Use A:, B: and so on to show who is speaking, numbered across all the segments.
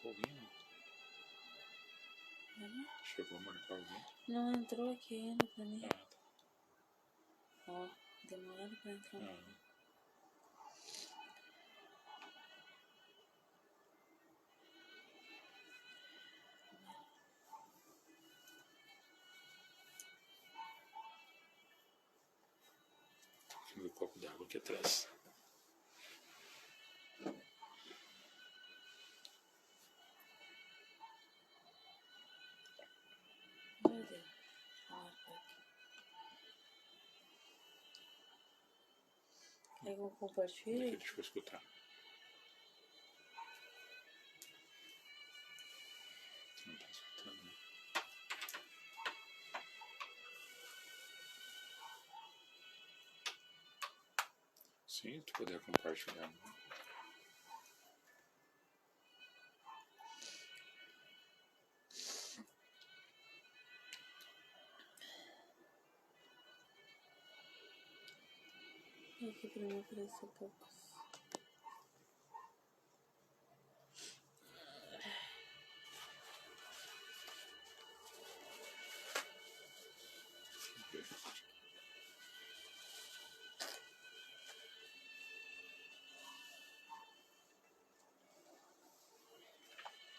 A: marcou alguém? Chegou a marcar alguém?
B: Não entrou aqui ainda pra mim.
A: Ah, tá.
B: Ó, demora pra entrar.
A: Meu copo d'água aqui atrás.
B: Meu Deus. Pega o compartilho.
A: Deixa eu escutar. Não tá escutando, né? Sim, tu puder compartilhar.
B: Aqui pra mim apareceu poucos.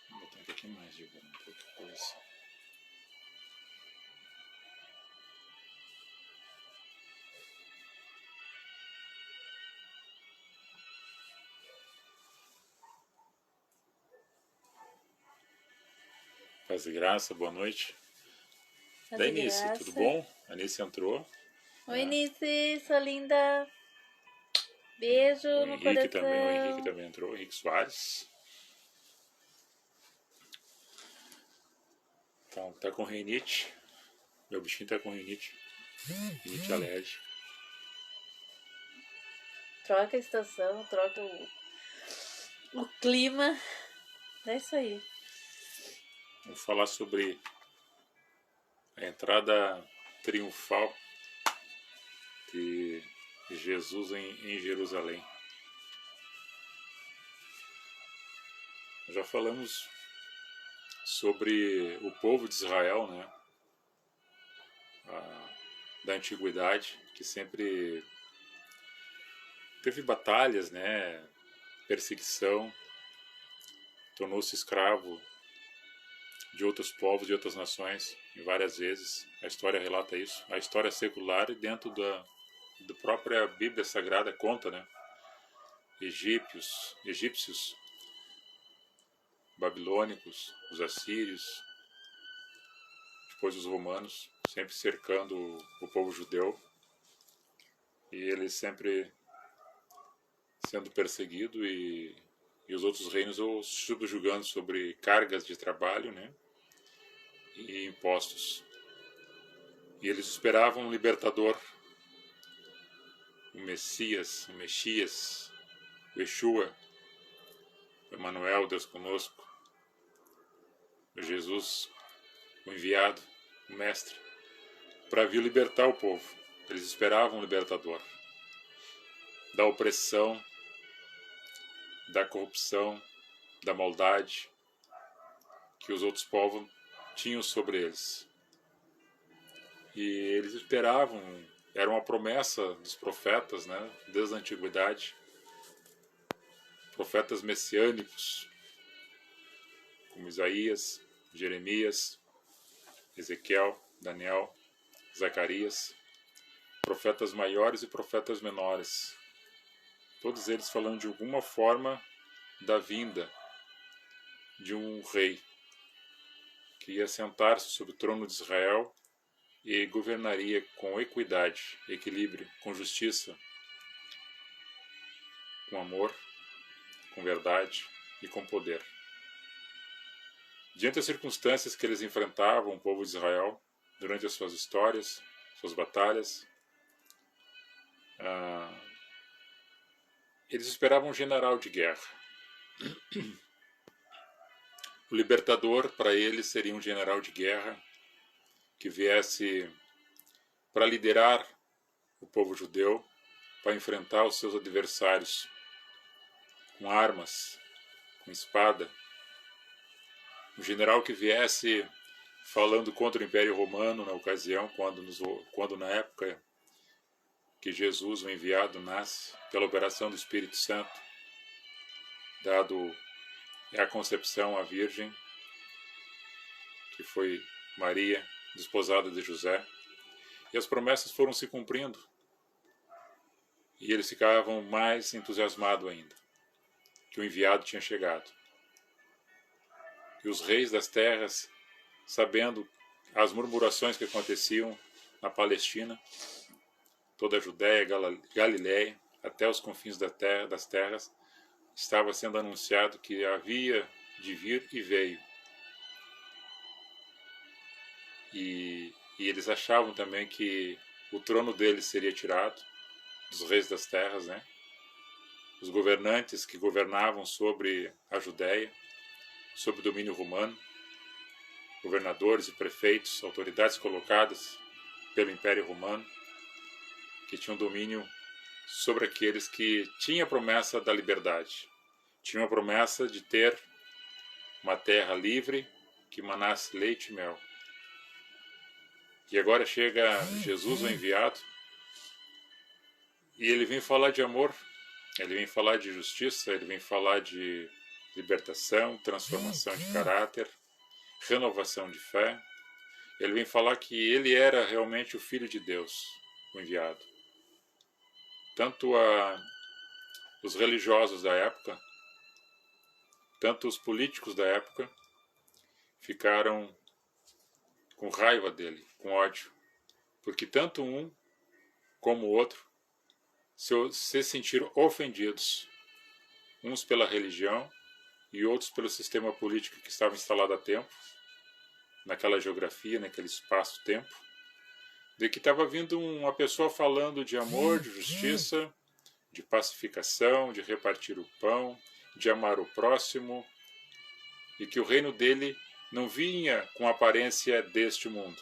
A: Vou botar um pouquinho mais de branco, outra coisa. Paz e graça, boa noite.
B: Paz
A: Da
B: e
A: Anice,
B: graça.
A: tudo bom? A Anice entrou.
B: Oi, Anice, sua linda. Beijo
A: O
B: no
A: Henrique
B: coração.
A: também, o Henrique também entrou, o Henrique Soares. Então, tá com rinite. Meu bichinho tá com rinite. Rinite alérgica.
B: Troca a estação, troca o clima. É isso aí.
A: Vamos falar sobre a entrada triunfal de Jesus em Jerusalém. Já falamos sobre o povo de Israel, né? Da antiguidade, que sempre teve batalhas, né? Perseguição, tornou-se escravo de outros povos, de outras nações, em várias vezes. A história relata isso. A história secular e dentro da própria Bíblia Sagrada conta, né? Egípcios, babilônicos, os assírios, depois os romanos, sempre cercando o povo judeu, e eles sempre sendo perseguido e os outros reinos ou subjugando sobre cargas de trabalho, né? E impostos. E eles esperavam um libertador, o Messias, o Yeshua, o Emmanuel, Deus conosco, o Jesus, o enviado, o mestre, para vir libertar o povo. Eles esperavam um libertador da opressão, da corrupção, da maldade que os outros povos tinham sobre eles. E eles esperavam, era uma promessa dos profetas, né, desde a antiguidade, profetas messiânicos, como Isaías, Jeremias, Ezequiel, Daniel, Zacarias, profetas maiores e profetas menores, todos eles falando de alguma forma da vinda de um rei que ia sentar-se sobre o trono de Israel e governaria com equidade, equilíbrio, com justiça, com amor, com verdade e com poder. Diante das circunstâncias que eles enfrentavam, o povo de Israel, durante as suas histórias, suas batalhas, eles esperavam um general de guerra. O libertador, para eles, seria um general de guerra que viesse para liderar o povo judeu, para enfrentar os seus adversários com armas, com espada, um general que viesse falando contra o Império Romano na ocasião, quando na época que Jesus, o enviado, nasce, pela operação do Espírito Santo, dado a concepção à Virgem, que foi Maria, desposada de José, e as promessas foram se cumprindo, e eles ficavam mais entusiasmados ainda, que o enviado tinha chegado. E os reis das terras, sabendo as murmurações que aconteciam na Palestina, toda a Judéia, Galiléia, até os confins das terras, estava sendo anunciado que havia de vir e veio. E eles achavam também que o trono deles seria tirado, dos reis das terras, né? Os governantes que governavam sobre a Judéia, sob o domínio romano, governadores e prefeitos, autoridades colocadas pelo Império Romano, que tinham domínio sobre aqueles que tinham a promessa da liberdade, tinham a promessa de ter uma terra livre que manasse leite e mel. E agora chega Jesus, o enviado, e ele vem falar de amor, ele vem falar de justiça, ele vem falar de libertação, transformação de caráter, renovação de fé. Ele vem falar que ele era realmente o Filho de Deus, o enviado. Tanto os religiosos da época, tanto os políticos da época, ficaram com raiva dele, com ódio, porque tanto um como o outro se sentiram ofendidos, uns pela religião e outros pelo sistema político que estava instalado há tempo, naquela geografia, naquele espaço-tempo, de que estava vindo uma pessoa falando de amor, de justiça, de pacificação, de repartir o pão, de amar o próximo, e que o reino dele não vinha com a aparência deste mundo,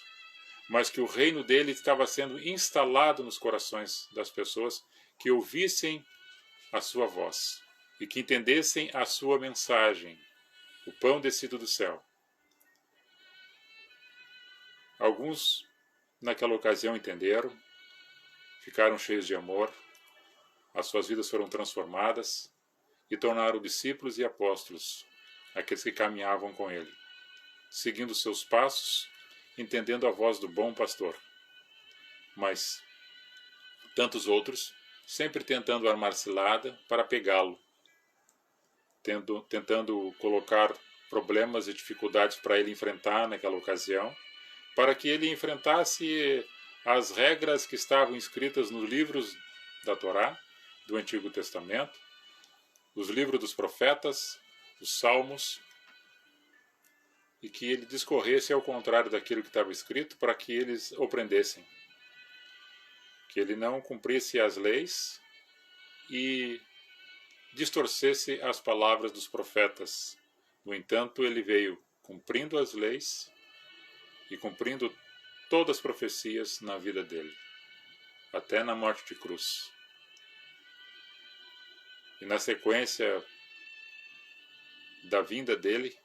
A: mas que o reino dele estava sendo instalado nos corações das pessoas que ouvissem a sua voz e que entendessem a sua mensagem, o pão descido do céu. Alguns, naquela ocasião, entenderam, ficaram cheios de amor, as suas vidas foram transformadas e tornaram discípulos e apóstolos, aqueles que caminhavam com ele, seguindo seus passos, entendendo a voz do bom pastor. Mas tantos outros, sempre tentando armar cilada para pegá-lo, tentando colocar problemas e dificuldades para ele enfrentar naquela ocasião, para que ele enfrentasse as regras que estavam escritas nos livros da Torá, do Antigo Testamento, os livros dos profetas, os salmos, e que ele discorresse ao contrário daquilo que estava escrito para que eles o prendessem. Que ele não cumprisse as leis e distorcesse as palavras dos profetas. No entanto, ele veio cumprindo as leis e cumprindo todas as profecias na vida dele, até na morte de cruz. E na sequência da vinda dele,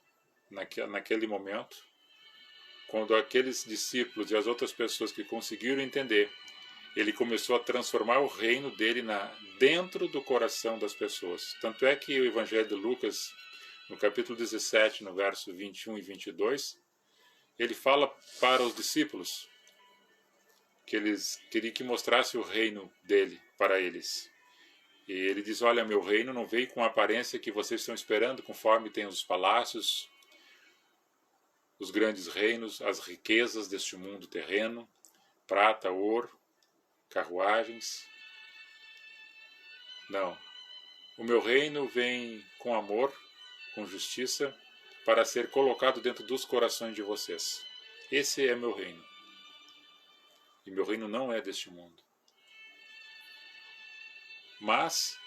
A: naquele momento, quando aqueles discípulos e as outras pessoas que conseguiram entender, ele começou a transformar o reino dele dentro do coração das pessoas. Tanto é que o Evangelho de Lucas, no capítulo 17, no verso 21 e 22, ele fala para os discípulos que eles queriam que mostrasse o reino dele para eles. E ele diz, olha, meu reino não veio com a aparência que vocês estão esperando, conforme tem os palácios, os grandes reinos, as riquezas deste mundo terreno, prata, ouro, carruagens. Não. O meu reino vem com amor, com justiça, para ser colocado dentro dos corações de vocês. Esse é meu reino. E meu reino não é deste mundo. Mas,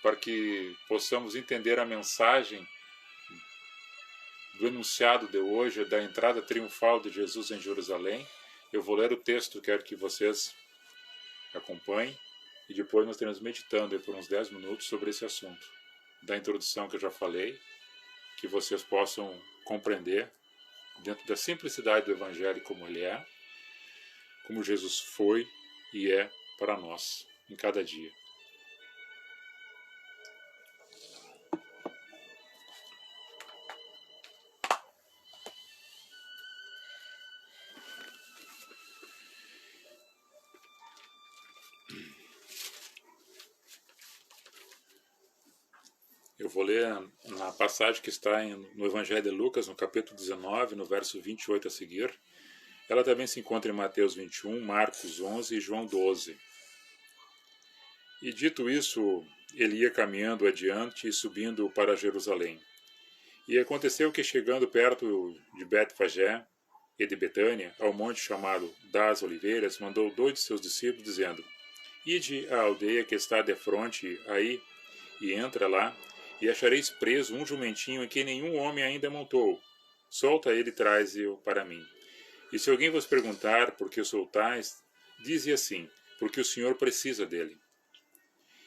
A: para que possamos entender a mensagem do enunciado de hoje, da entrada triunfal de Jesus em Jerusalém, eu vou ler o texto, quero que vocês acompanhem, e depois nós estaremos meditando por uns 10 minutos sobre esse assunto, da introdução que eu já falei, que vocês possam compreender, dentro da simplicidade do Evangelho, como ele é, como Jesus foi e é para nós, em cada dia. Eu vou ler na passagem que está no Evangelho de Lucas, no capítulo 19, no verso 28 a seguir. Ela também se encontra em Mateus 21, Marcos 11 e João 12. E dito isso, ele ia caminhando adiante e subindo para Jerusalém. E aconteceu que, chegando perto de Betfagé e de Betânia, ao monte chamado das Oliveiras, mandou 2 de seus discípulos, dizendo: Ide à aldeia que está defronte aí, e entra lá, e achareis preso um jumentinho em que nenhum homem ainda montou. Solta ele e traze-o para mim. E se alguém vos perguntar por que o soltais, dize assim: porque o Senhor precisa dele.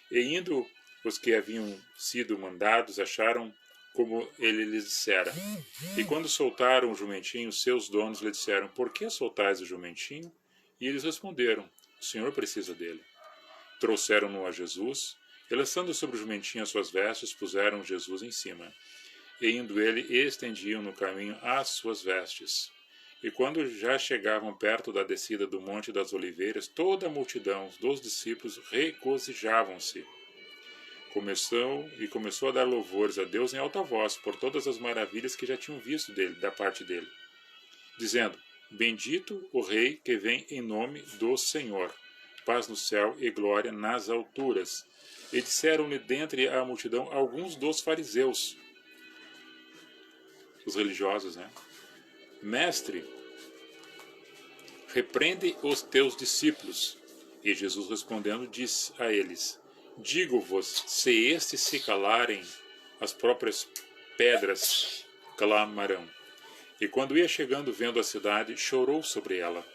A: E indo os que haviam sido mandados, acharam como ele lhes dissera. E quando soltaram o jumentinho, seus donos lhe disseram: por que soltais o jumentinho? E eles responderam: o Senhor precisa dele. Trouxeram-no a Jesus, e lançando sobre o jumentinho as suas vestes, puseram Jesus em cima. E indo ele, estendiam no caminho as suas vestes. E quando já chegavam perto da descida do Monte das Oliveiras, toda a multidão dos discípulos regozijavam-se. Começou a dar louvores a Deus em alta voz por todas as maravilhas que já tinham visto da parte dele, dizendo: Bendito o Rei que vem em nome do Senhor, paz no céu e glória nas alturas. E disseram-lhe dentre a multidão alguns dos fariseus, os religiosos, Mestre, repreende os teus discípulos. E Jesus respondendo disse a eles: Digo-vos, se estes se calarem, as próprias pedras clamarão. E quando ia chegando, vendo a cidade, chorou sobre ela,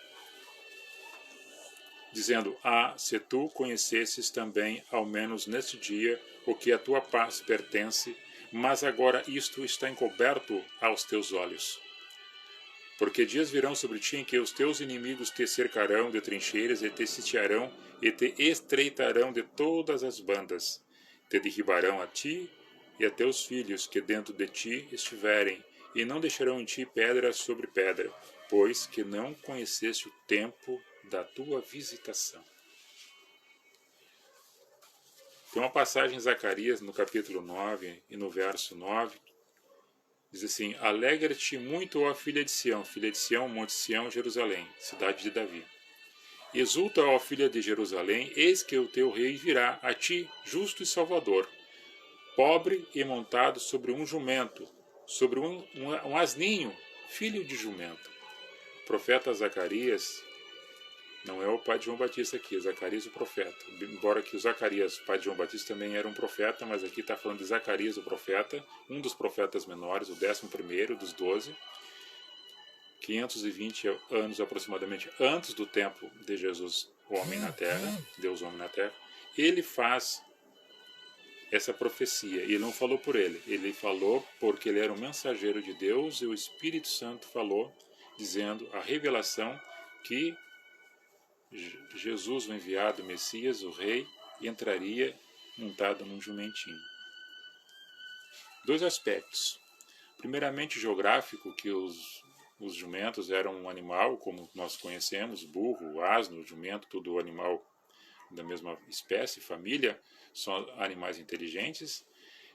A: dizendo: se tu conhecesses também, ao menos neste dia, o que a tua paz pertence, mas agora isto está encoberto aos teus olhos. Porque dias virão sobre ti em que os teus inimigos te cercarão de trincheiras e te sitiarão e te estreitarão de todas as bandas. Te derribarão a ti e a teus filhos que dentro de ti estiverem, e não deixarão em ti pedra sobre pedra, pois que não conheceste o tempo da tua visitação. Tem uma passagem em Zacarias, no capítulo 9 e no verso 9, diz assim: Alegra-te muito, ó filha de Sião, monte Sião, Jerusalém, cidade de Davi. Exulta, ó filha de Jerusalém, eis que o teu rei virá a ti, justo e salvador, pobre e montado sobre um jumento, sobre um asninho, filho de jumento. O profeta Zacarias, não é o pai de João Batista aqui, Zacarias o profeta. Embora que o Zacarias, pai de João Batista, também era um profeta, mas aqui está falando de Zacarias o profeta, um dos profetas menores, o 11º dos 12, 520 anos aproximadamente antes do tempo de Jesus, o homem na terra, Deus homem na terra. Ele faz essa profecia, e ele não falou por ele falou porque ele era um mensageiro de Deus, e o Espírito Santo falou, dizendo a revelação que Jesus, o enviado, o Messias, o Rei, entraria montado num jumentinho. 2 aspectos. Primeiramente, geográfico, que os jumentos eram um animal, como nós conhecemos, burro, asno, jumento, tudo animal da mesma espécie, família, são animais inteligentes,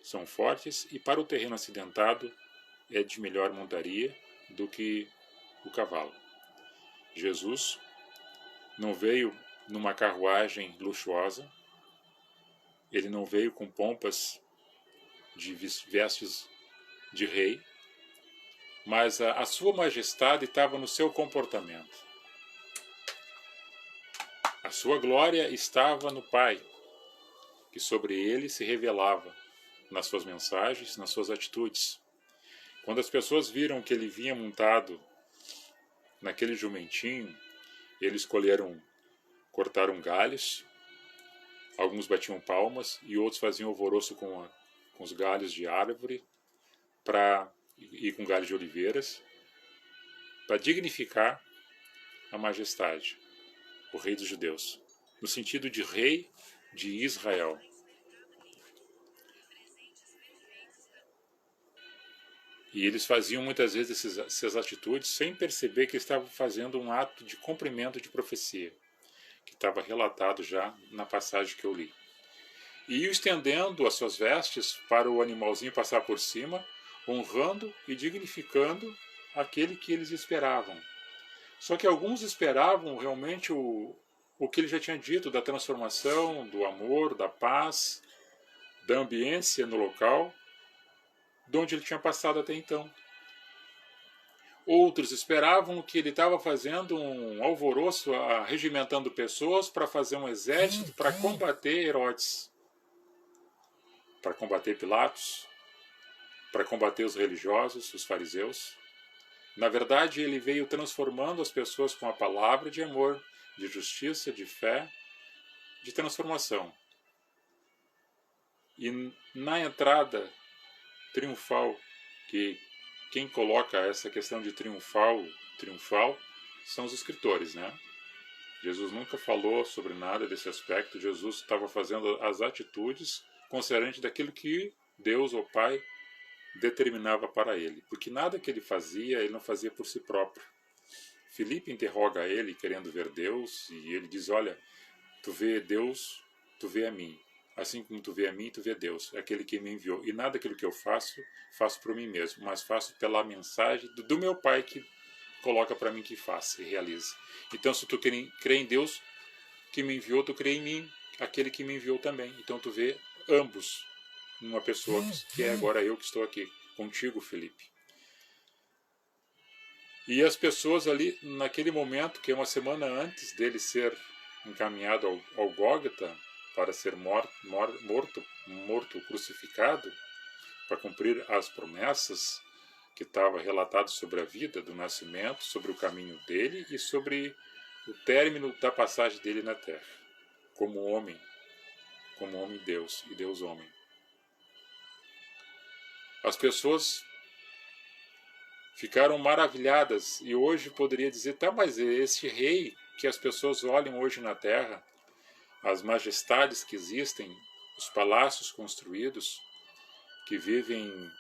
A: são fortes, e para o terreno acidentado é de melhor montaria do que o cavalo. Jesus não veio numa carruagem luxuosa, ele não veio com pompas de vestes de rei, mas a sua majestade estava no seu comportamento. A sua glória estava no Pai, que sobre ele se revelava nas suas mensagens, nas suas atitudes. Quando as pessoas viram que ele vinha montado naquele jumentinho, eles cortaram galhos, alguns batiam palmas e outros faziam alvoroço com os galhos de árvore, e com galho de oliveiras, para dignificar a majestade, o rei dos judeus, no sentido de rei de Israel. E eles faziam muitas vezes essas atitudes sem perceber que estavam fazendo um ato de cumprimento de profecia, que estava relatado já na passagem que eu li. E iam estendendo as suas vestes para o animalzinho passar por cima, honrando e dignificando aquele que eles esperavam. Só que alguns esperavam realmente o que ele já tinha dito, da transformação, do amor, da paz, da ambiência no local, de onde ele tinha passado até então. Outros esperavam que ele estava fazendo um alvoroço, regimentando pessoas para fazer um exército para combater Herodes, para combater Pilatos, para combater os religiosos, os fariseus. Na verdade, ele veio transformando as pessoas com a palavra de amor, de justiça, de fé, de transformação. E na entrada triunfal, que quem coloca essa questão de triunfal, são os escritores, né? Jesus nunca falou sobre nada desse aspecto. Jesus estava fazendo as atitudes concernente daquilo que Deus, o Pai, determinava para ele. Porque nada que ele fazia, ele não fazia por si próprio. Filipe interroga ele, querendo ver Deus, e ele diz, olha, tu vê Deus, tu vê a mim. Assim como tu vê a mim, tu vê Deus, é aquele que me enviou. E nada daquilo que eu faço por mim mesmo, mas faço pela mensagem do meu Pai que coloca para mim que faça e realize. Então, se tu crê em Deus que me enviou, tu crê em mim, aquele que me enviou também. Então, tu vê ambos numa pessoa que é agora eu que estou aqui, contigo, Felipe. E as pessoas ali, naquele momento, que é uma semana antes dele ser encaminhado ao Gólgota, para ser morto, crucificado, para cumprir as promessas que estava relatado sobre a vida do nascimento, sobre o caminho dele e sobre o término da passagem dele na terra, como homem Deus e Deus homem. As pessoas ficaram maravilhadas e hoje poderia dizer, tá, mas este rei que as pessoas olham hoje na terra, as majestades que existem, os palácios construídos, que vivem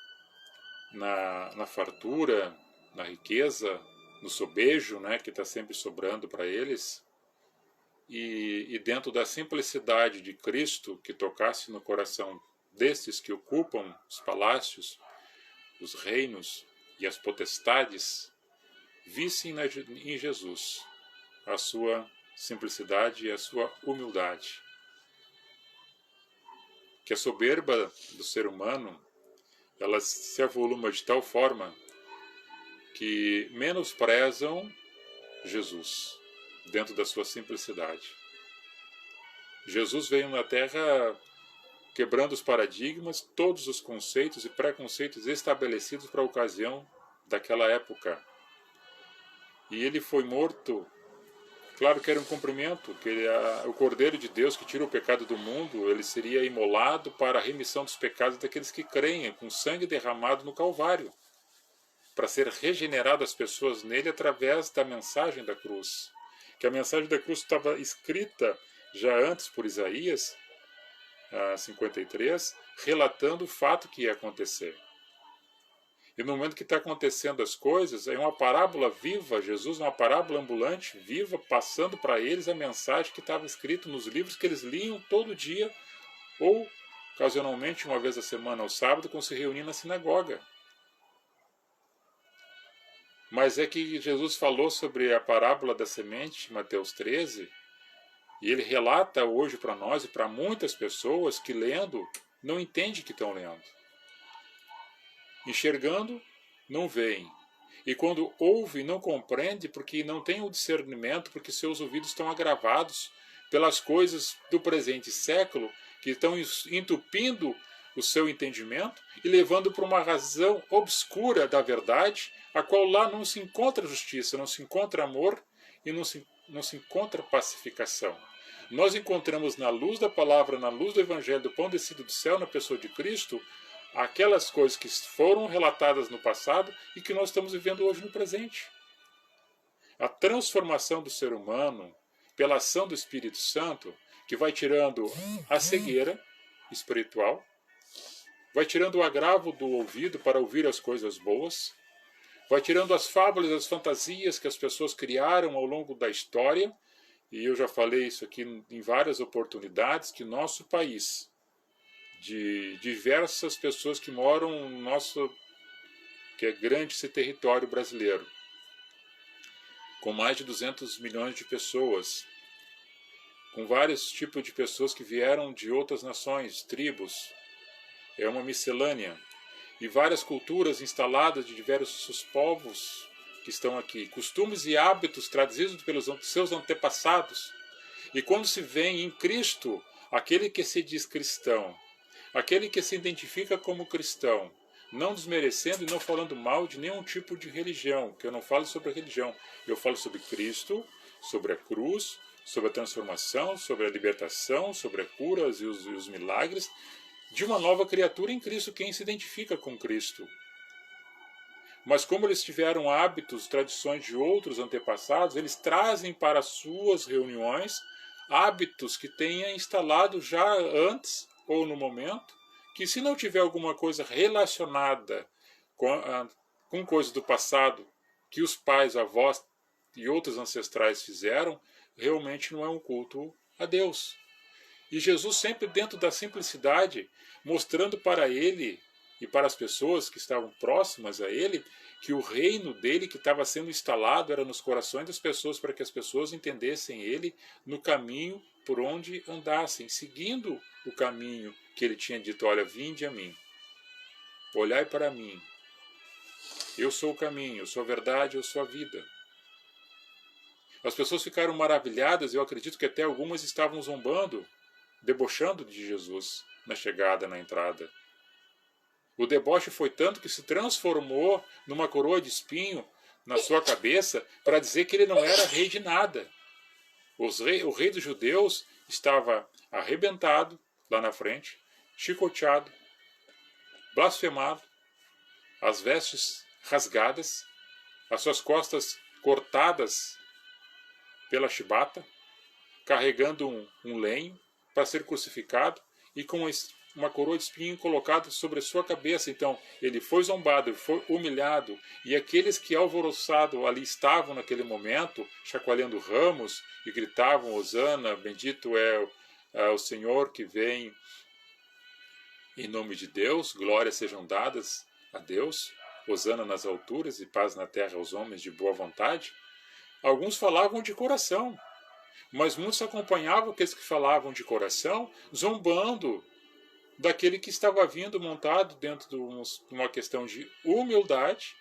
A: na fartura, na riqueza, no sobejo, né, que está sempre sobrando para eles, e dentro da simplicidade de Cristo que tocasse no coração desses que ocupam os palácios, os reinos e as potestades, vissem em Jesus a sua simplicidade e a sua humildade. Que a soberba do ser humano, ela se avoluma de tal forma que menosprezam Jesus dentro da sua simplicidade. Jesus veio na Terra quebrando os paradigmas, todos os conceitos e preconceitos estabelecidos para a ocasião daquela época. E ele foi morto. Claro que era um cumprimento, que o Cordeiro de Deus que tira o pecado do mundo, ele seria imolado para a remissão dos pecados daqueles que creem, com sangue derramado no Calvário, para ser regenerado as pessoas nele através da mensagem da cruz. Que a mensagem da cruz estava escrita já antes por Isaías, 53, relatando o fato que ia acontecer. E no momento que está acontecendo as coisas, é uma parábola viva, Jesus é uma parábola ambulante, viva, passando para eles a mensagem que estava escrita nos livros que eles liam todo dia, ou, ocasionalmente, uma vez a semana, ao sábado, quando se reuniam na sinagoga. Mas é que Jesus falou sobre a parábola da semente, Mateus 13, e ele relata hoje para nós e para muitas pessoas que, lendo, não entendem que estão lendo. Enxergando, não veem. E quando ouve, não compreende, porque não tem o discernimento, porque seus ouvidos estão agravados pelas coisas do presente século, que estão entupindo o seu entendimento e levando para uma razão obscura da verdade, a qual lá não se encontra justiça, não se encontra amor e não se encontra pacificação. Nós encontramos na luz da palavra, na luz do Evangelho, do pão descido do céu, na pessoa de Cristo, aquelas coisas que foram relatadas no passado e que nós estamos vivendo hoje no presente. A transformação do ser humano pela ação do Espírito Santo, que vai tirando a cegueira espiritual, vai tirando o agravo do ouvido para ouvir as coisas boas, vai tirando as fábulas, as fantasias que as pessoas criaram ao longo da história, e eu já falei isso aqui em várias oportunidades, que nosso país, de diversas pessoas que moram no nosso, que é grande esse território brasileiro, com mais de 200 milhões de pessoas, com vários tipos de pessoas que vieram de outras nações, tribos, é uma miscelânea, e várias culturas instaladas de diversos povos que estão aqui, costumes e hábitos trazidos pelos seus antepassados. E quando se vê em Cristo, aquele que se diz cristão, aquele que se identifica como cristão, não desmerecendo e não falando mal de nenhum tipo de religião, que eu não falo sobre a religião, eu falo sobre Cristo, sobre a cruz, sobre a transformação, sobre a libertação, sobre a cura e os milagres de uma nova criatura em Cristo, quem se identifica com Cristo. Mas como eles tiveram hábitos, tradições de outros antepassados, eles trazem para as suas reuniões hábitos que tenha instalado já antes ou no momento, que se não tiver alguma coisa relacionada com coisas do passado que os pais, avós e outros ancestrais fizeram, realmente não é um culto a Deus. E Jesus sempre dentro da simplicidade, mostrando para ele e para as pessoas que estavam próximas a ele, que o reino dele que estava sendo instalado era nos corações das pessoas, para que as pessoas entendessem ele no caminho por onde andassem, seguindo o caminho que ele tinha dito, olha, vinde a mim, olhai para mim, eu sou o caminho, eu sou a verdade, eu sou a vida. As pessoas ficaram maravilhadas, eu acredito que até algumas estavam zombando, debochando de Jesus na chegada, na entrada. O deboche foi tanto que se transformou numa coroa de espinho na sua cabeça para dizer que ele não era rei de nada. O rei dos judeus estava arrebentado lá na frente, chicoteado, blasfemado, as vestes rasgadas, as suas costas cortadas pela chibata, carregando um lenho para ser crucificado e com uma coroa de espinho colocada sobre a sua cabeça. Então ele foi zombado, ele foi humilhado, e aqueles que alvoroçados ali estavam naquele momento, chacoalhando ramos e gritavam, Hosana, bendito é o Senhor que vem em nome de Deus, glórias sejam dadas a Deus, Hosana nas alturas e paz na terra aos homens de boa vontade. Alguns falavam de coração, mas muitos acompanhavam aqueles que falavam de coração, zombando daquele que estava vindo montado dentro de uma questão de humildade,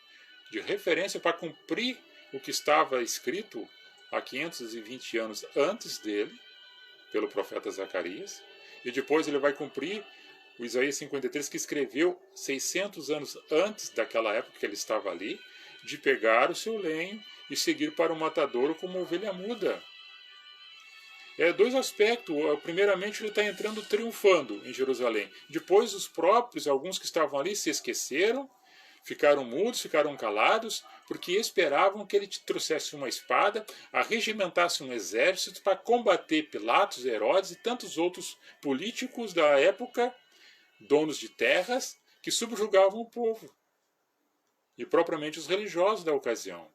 A: de referência para cumprir o que estava escrito há 520 anos antes dele, pelo profeta Zacarias, e depois ele vai cumprir o Isaías 53, que escreveu 600 anos antes daquela época que ele estava ali, de pegar o seu lenho e seguir para o matadouro como ovelha muda. Dois aspectos. Primeiramente, ele está entrando triunfando em Jerusalém. Depois, os próprios, alguns que estavam ali, se esqueceram, ficaram mudos, ficaram calados, porque esperavam que ele trouxesse uma espada, arregimentasse um exército para combater Pilatos, Herodes e tantos outros políticos da época, donos de terras, que subjugavam o povo. E propriamente os religiosos da ocasião.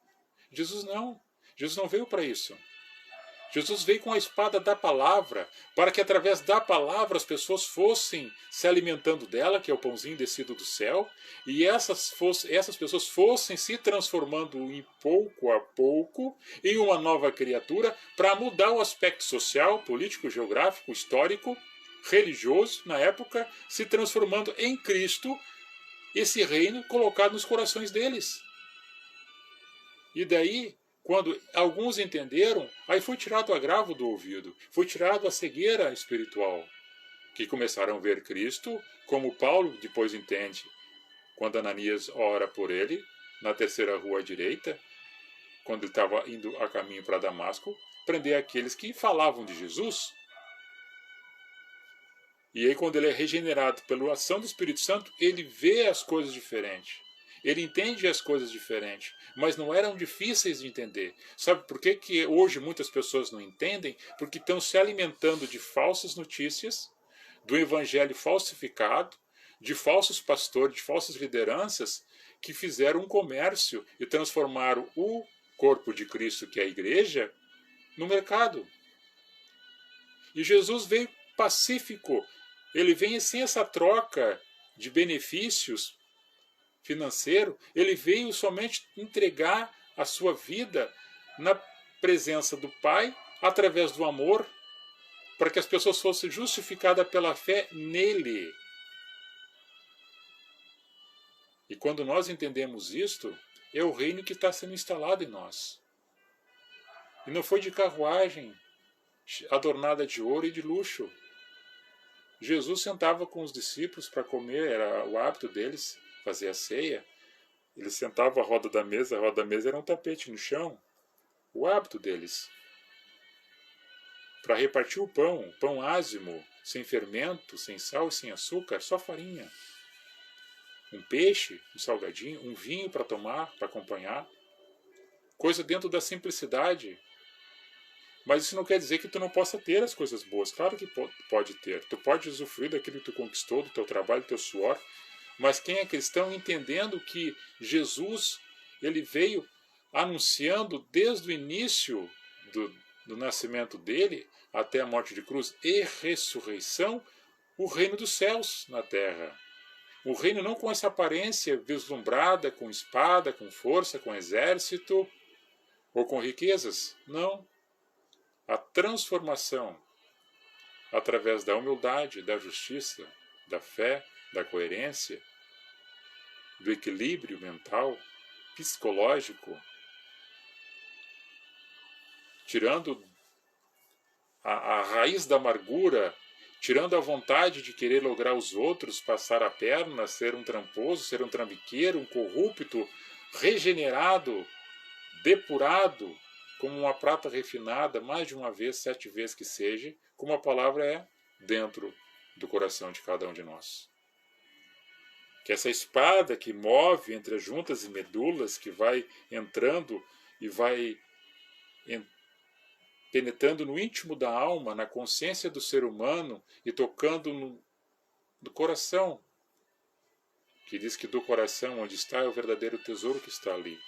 A: Jesus não veio para isso. Jesus veio com a espada da palavra, para que através da palavra as pessoas fossem se alimentando dela, que é o pãozinho descido do céu, e essas pessoas fossem se transformando em pouco a pouco em uma nova criatura, para mudar o aspecto social, político, geográfico, histórico, religioso, na época, se transformando em Cristo, esse reino colocado nos corações deles. E daí, quando alguns entenderam, aí foi tirado o agravo do ouvido, foi tirado a cegueira espiritual, que começaram a ver Cristo, como Paulo depois entende, quando Ananias ora por ele, na terceira rua à direita, quando ele estava indo a caminho para Damasco, prender aqueles que falavam de Jesus. E aí, quando ele é regenerado pela ação do Espírito Santo, ele vê as coisas diferentes. Ele entende as coisas diferentes, mas não eram difíceis de entender. Sabe por que, que hoje muitas pessoas não entendem? Porque estão se alimentando de falsas notícias, do evangelho falsificado, de falsos pastores, de falsas lideranças, que fizeram um comércio e transformaram o corpo de Cristo, que é a igreja, no mercado. E Jesus veio pacífico. Ele vem sem essa troca de benefícios financeiro, ele veio somente entregar a sua vida na presença do Pai, através do amor, para que as pessoas fossem justificadas pela fé nele. E quando nós entendemos isto, é o reino que está sendo instalado em nós. E não foi de carruagem adornada de ouro e de luxo. Jesus sentava com os discípulos para comer, era o hábito deles fazer a ceia. Eles sentavam à roda da mesa, a roda da mesa era um tapete no chão. O hábito deles. Para repartir o pão ázimo, sem fermento, sem sal e sem açúcar, só farinha. Um peixe, um salgadinho, um vinho para tomar, para acompanhar. Coisa dentro da simplicidade. Mas isso não quer dizer que tu não possa ter as coisas boas. Claro que pode ter. Tu pode usufruir daquilo que tu conquistou, do teu trabalho, do teu suor. Mas quem é cristão entendendo que Jesus, ele veio anunciando desde o início do nascimento dele até a morte de cruz e ressurreição, o reino dos céus na terra. O reino não com essa aparência vislumbrada, com espada, com força, com exército ou com riquezas. Não. A transformação através da humildade, da justiça, da fé, da coerência, do equilíbrio mental, psicológico, tirando a raiz da amargura, tirando a vontade de querer lograr os outros, passar a perna, ser um tramposo, ser um trambiqueiro, um corrupto, regenerado, depurado, como uma prata refinada, mais de uma vez, 7 vezes que seja, como a palavra é dentro do coração de cada um de nós. Que essa espada que move entre as juntas e medulas, que vai entrando e vai penetrando no íntimo da alma, na consciência do ser humano e tocando no coração, que diz que do coração onde está é o verdadeiro tesouro que está ali.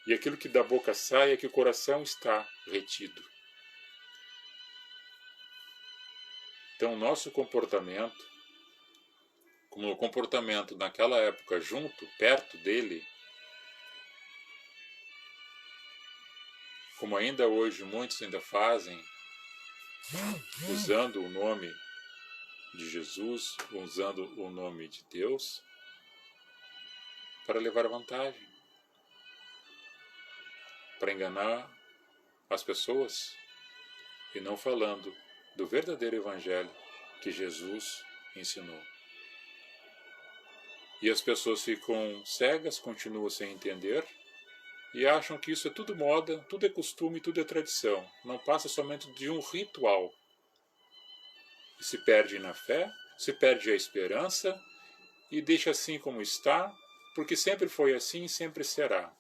A: E aquilo que da boca sai é que o coração está retido. Então, o nosso comportamento, como o comportamento naquela época junto, perto dele, como ainda hoje muitos ainda fazem, usando o nome de Jesus, usando o nome de Deus, para levar vantagem, para enganar as pessoas e não falando do verdadeiro evangelho que Jesus ensinou. E as pessoas ficam cegas, continuam sem entender e acham que isso é tudo moda, tudo é costume, tudo é tradição. Não passa somente de um ritual. E se perde na fé, se perde a esperança e deixa assim como está, porque sempre foi assim e sempre será.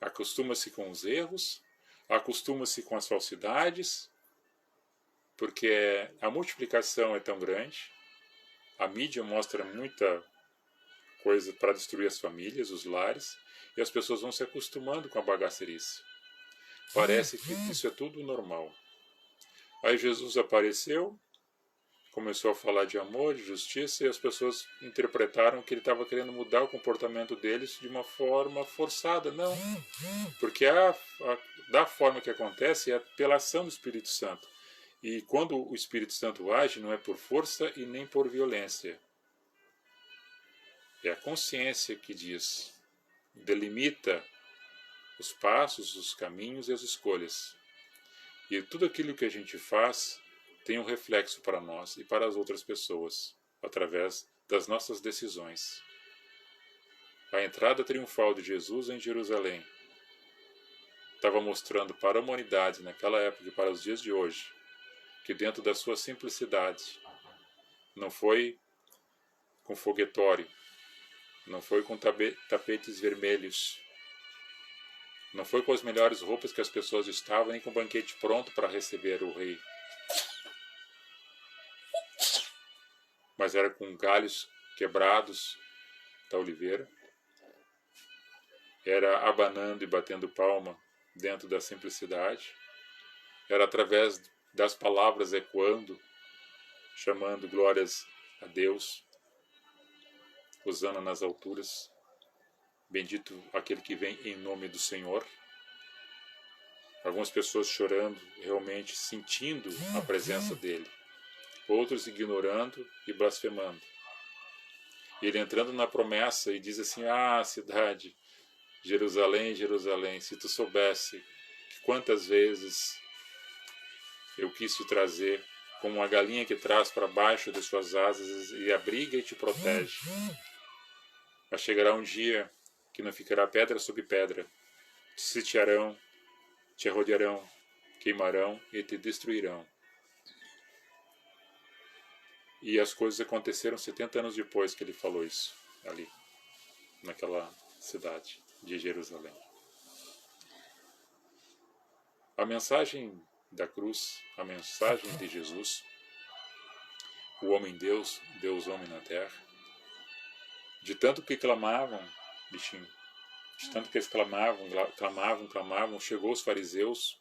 A: Acostuma-se com os erros, acostuma-se com as falsidades, porque a multiplicação é tão grande, a mídia mostra muita coisa para destruir as famílias, os lares, e as pessoas vão se acostumando com a bagaceirice. Parece que isso é tudo normal. Aí Jesus apareceu, começou a falar de amor, de justiça, e as pessoas interpretaram que ele estava querendo mudar o comportamento deles de uma forma forçada. Não, porque da forma que acontece é pela ação do Espírito Santo. E quando o Espírito Santo age, não é por força e nem por violência. É a consciência que diz, delimita os passos, os caminhos e as escolhas. E tudo aquilo que a gente faz tem um reflexo para nós e para as outras pessoas, através das nossas decisões. A entrada triunfal de Jesus em Jerusalém estava mostrando para a humanidade naquela época e para os dias de hoje que dentro da sua simplicidade, não foi com foguetório, não foi com tapetes vermelhos, não foi com as melhores roupas que as pessoas estavam, nem com o banquete pronto para receber o rei. Mas era com galhos quebrados da oliveira, era abanando e batendo palma dentro da simplicidade, era através das palavras ecoando, chamando glórias a Deus, hosana nas alturas, bendito aquele que vem em nome do Senhor. Algumas pessoas chorando, realmente sentindo a presença dele, outros ignorando e blasfemando. Ele entrando na promessa e diz assim: ah, cidade, Jerusalém, Jerusalém, se tu soubesse que quantas vezes eu quis te trazer como uma galinha que traz para baixo de suas asas e abriga e te protege. Mas chegará um dia que não ficará pedra sobre pedra, te sitiarão, te rodearão, queimarão e te destruirão. E as coisas aconteceram 70 anos depois que ele falou isso, ali, naquela cidade de Jerusalém. A mensagem da cruz, a mensagem de Jesus, o homem-Deus, Deus-homem na terra, de tanto que clamavam, bichinho, de tanto que eles clamavam, chegou os fariseus,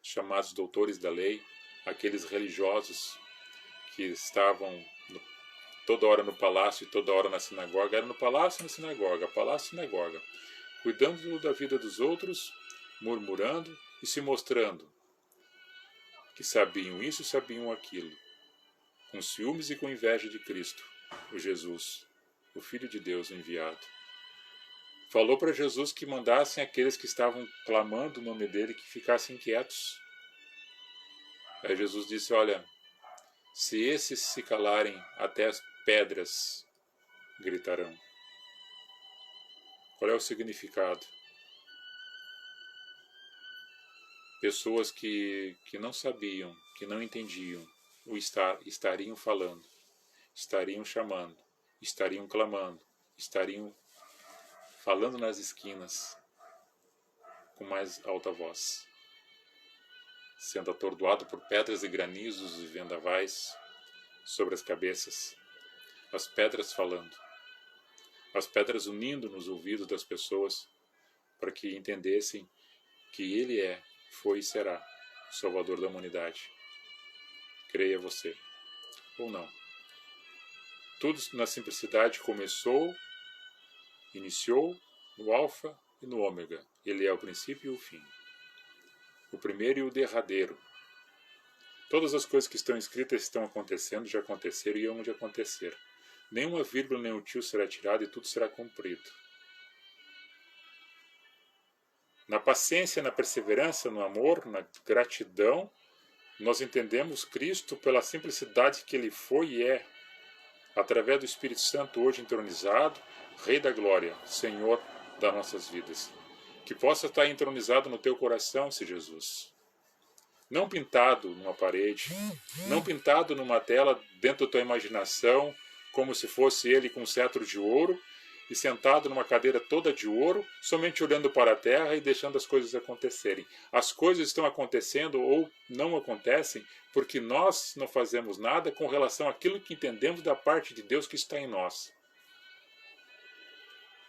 A: chamados doutores da lei, aqueles religiosos que estavam toda hora no palácio e toda hora na sinagoga, era no palácio e na sinagoga, palácio e sinagoga, cuidando da vida dos outros, murmurando e se mostrando que sabiam isso e sabiam aquilo, com ciúmes e com inveja de Cristo, o Jesus, o Filho de Deus enviado. Falou para Jesus que mandassem aqueles que estavam clamando o nome dele que ficassem quietos. Aí Jesus disse: olha, se esses se calarem, até as pedras gritarão. Qual é o significado? Pessoas que não sabiam, que não entendiam, estariam falando, estariam chamando, estariam clamando, estariam falando nas esquinas com mais alta voz, sendo atordoado por pedras e granizos e vendavais sobre as cabeças, as pedras falando, as pedras unindo nos ouvidos das pessoas para que entendessem que ele foi e será o Salvador da humanidade. Creia você ou não. Tudo na simplicidade iniciou no alfa e no ômega. Ele é o princípio e o fim, o primeiro e o derradeiro. Todas as coisas que estão escritas estão acontecendo, já aconteceram e hão de acontecer. Nenhuma vírgula nem um tio será tirado e tudo será cumprido. Na paciência, na perseverança, no amor, na gratidão, nós entendemos Cristo pela simplicidade que ele foi e é, através do Espírito Santo hoje entronizado, Rei da Glória, Senhor das nossas vidas. Que possa estar entronizado no teu coração, se Jesus. Não pintado numa parede, não pintado numa tela dentro da tua imaginação, como se fosse ele com um cetro de ouro, e sentado numa cadeira toda de ouro, somente olhando para a terra e deixando as coisas acontecerem. As coisas estão acontecendo ou não acontecem porque nós não fazemos nada com relação àquilo que entendemos da parte de Deus que está em nós.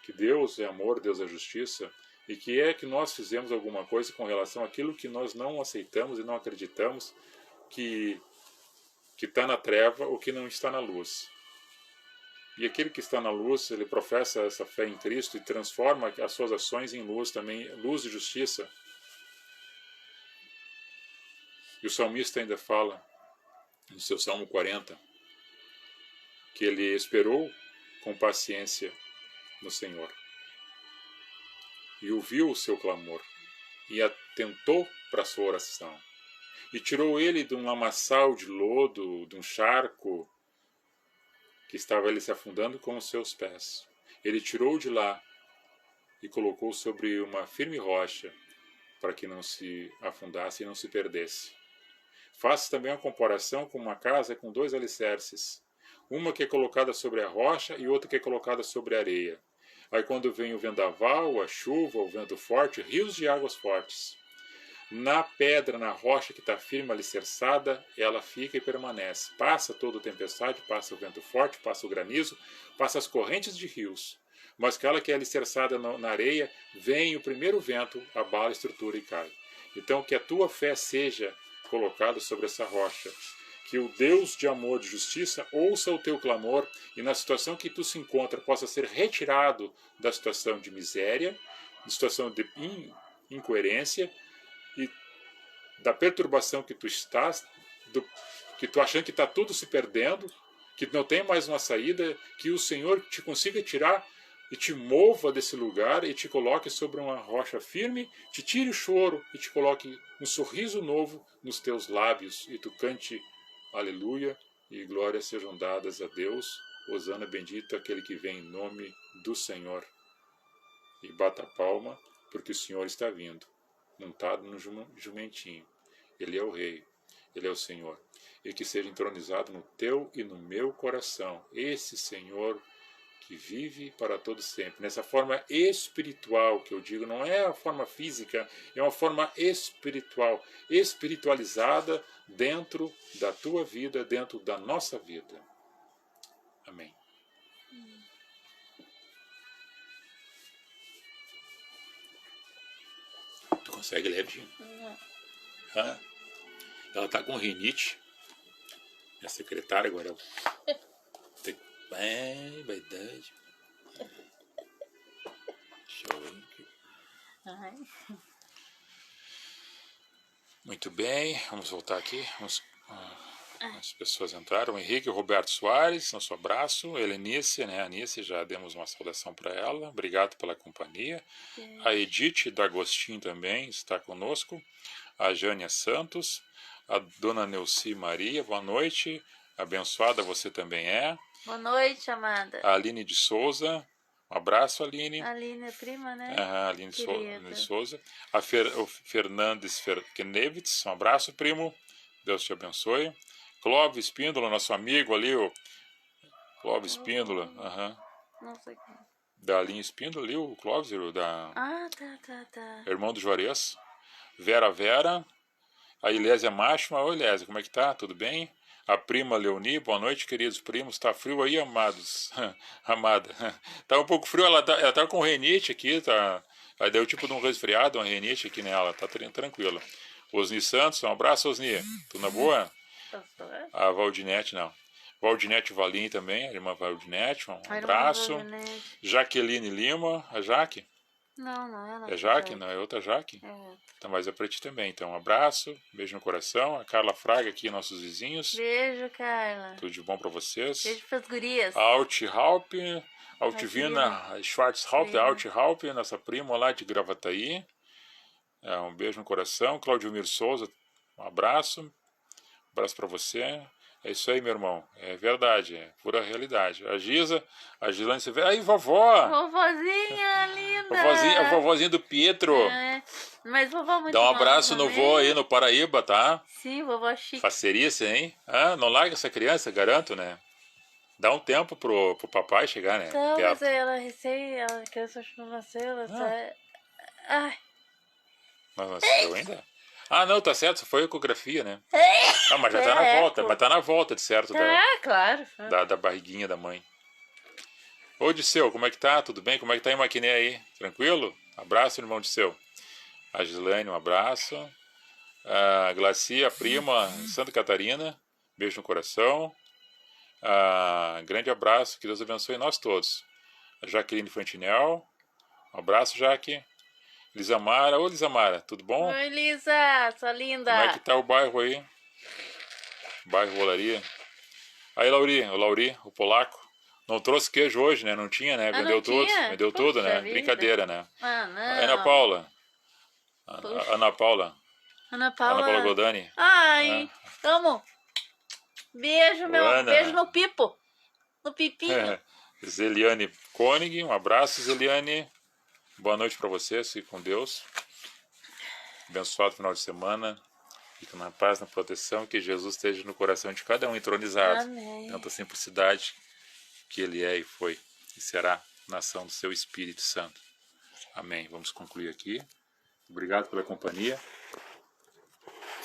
A: Que Deus é amor, Deus é justiça, e que é que nós fizemos alguma coisa com relação àquilo que nós não aceitamos e não acreditamos que está na treva ou que não está na luz. E aquele que está na luz, ele professa essa fé em Cristo e transforma as suas ações em luz também, luz de justiça. E o salmista ainda fala, no seu Salmo 40, que ele esperou com paciência no Senhor. E ouviu o seu clamor, e atentou para a sua oração. E tirou ele de um lamaçal de lodo, de um charco, que estava ele se afundando com os seus pés. Ele tirou de lá e colocou sobre uma firme rocha, para que não se afundasse e não se perdesse. Faça também uma comparação com uma casa com 2 alicerces. Uma que é colocada sobre a rocha e outra que é colocada sobre a areia. Aí quando vem o vendaval, a chuva, o vento forte, rios de águas fortes. Na pedra, na rocha que está firme, alicerçada, ela fica e permanece. Passa toda a tempestade, passa o vento forte, passa o granizo, passa as correntes de rios. Mas aquela que é alicerçada na areia, vem o primeiro vento, abala a estrutura e cai. Então que a tua fé seja colocada sobre essa rocha. Que o Deus de amor e de justiça ouça o teu clamor e na situação que tu se encontra possa ser retirado da situação de miséria, de situação de incoerência, e da perturbação que tu estás, que tu achando que está tudo se perdendo, que não tem mais uma saída, que o Senhor te consiga tirar e te mova desse lugar e te coloque sobre uma rocha firme, te tire o choro e te coloque um sorriso novo nos teus lábios e tu cante aleluia e glórias sejam dadas a Deus, hosana bendito aquele que vem em nome do Senhor. E bata a palma porque o Senhor está vindo, montado no jumentinho. Ele é o Rei, Ele é o Senhor. E que seja entronizado no teu e no meu coração, esse Senhor que vive para todo sempre. Nessa forma espiritual que eu digo, não é a forma física, é uma forma espiritual, espiritualizada dentro da tua vida, dentro da nossa vida. Amém. Tu consegue ler, Virginia? Não. Ela tá com rinite. Minha secretária agora. Vaidade. Show. Muito bem, vamos voltar aqui. As pessoas entraram. O Henrique, o Roberto Soares, nosso abraço. Helenice, né? A Anice, já demos uma saudação para ela. Obrigado pela companhia. A Edith D'Agostin também está conosco. A Jânia Santos. A dona Neuci Maria, boa noite. Abençoada você também é.
B: Boa noite, amada.
A: A Aline de Souza. Um abraço, Aline.
B: A Aline é prima, né?
A: Aline de Souza. A Fernandes Kenevitz. Um abraço, primo. Deus te abençoe. Clóvis Espíndola, nosso amigo ali, o Clóvis Espíndola.
B: Não sei quem.
A: Da linha Espíndola ali, o Clóvis, da...
B: tá.
A: Irmão do Juarez. Vera. A Ilésia Macho. Oi, Ilésia, como é que tá? Tudo bem? A prima Leoni, boa noite, queridos primos. Tá frio aí, amados? Amada. Tá um pouco frio, ela tá com renite aqui, tá... Aí deu tipo de um resfriado, uma renite aqui nela, tá tranquila. Osni Santos, um abraço, Osni. Tudo na boa? A Valdinete, não. Valdinete Valim também, a irmã Valdinete, um abraço. Jaqueline Lima, a Jaque?
B: Não.
A: É Jaque? Não, é outra Jaque? Então, mas é pra ti também. Então, um abraço, beijo no coração. A Carla Fraga aqui, nossos vizinhos.
B: Beijo, Carla.
A: Tudo de bom pra vocês.
B: Beijo pras gurias.
A: A Altivina Schwarzhaupt, a Althaupt, nossa prima lá de Gravataí. Um beijo no coração. Claudio Mir Souza, um abraço. Um abraço pra você. É isso aí, meu irmão. É verdade, é pura realidade. A Gislane, você vê. Aí, vovó!
B: Vovozinha linda!
A: A vovozinha do Pietro.
B: Mas vovó muito
A: dá um abraço no vô aí no Paraíba, tá?
B: Sim, vovó chique.
A: Facerice, hein? Não larga essa criança, garanto, né? Dá um tempo pro papai chegar, né?
B: Então, mas a criança não nasceu, ela tá... Ai.
A: Não nasceu ainda? Não, tá certo, foi ecografia, né? Mas já tá na volta, mas tá na volta, de certo,
B: claro.
A: Da barriguinha da mãe. Ô, Disseu, como é que tá? Tudo bem? Como é que tá em Maquiné aí? Tranquilo? Abraço, irmão Disseu. A Gislaine, um abraço. A Glacia, a prima, Santa Catarina, beijo no coração. Grande abraço, que Deus abençoe nós todos. A Jaqueline Fantinel, um abraço, Jaque. Lisamara, ô Lisamara, tudo bom?
B: Oi, Lisa, sua linda.
A: Como é que tá o bairro aí? Bairro Olaria. Aí, Lauri, o polaco. Não trouxe queijo hoje, né? Não tinha, né? Vendeu tudo, né?
B: Vida.
A: Brincadeira, né?
B: Não.
A: Ana Paula. Ana Paula Godani.
B: Ai, amo. Beijo, beijo no pipo. No pipinho.
A: Zeliane Koenig, um abraço, Zeliane. Boa noite para vocês, fique com Deus. Abençoado final de semana. Fica na paz, na proteção, que Jesus esteja no coração de cada um entronizado.
B: Amém.
A: Tanta simplicidade que ele é e foi e será na ação do seu Espírito Santo. Amém. Vamos concluir aqui. Obrigado pela companhia.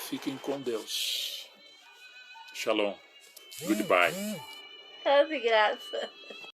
A: Fiquem com Deus. Shalom. Goodbye.
B: Paz e graça.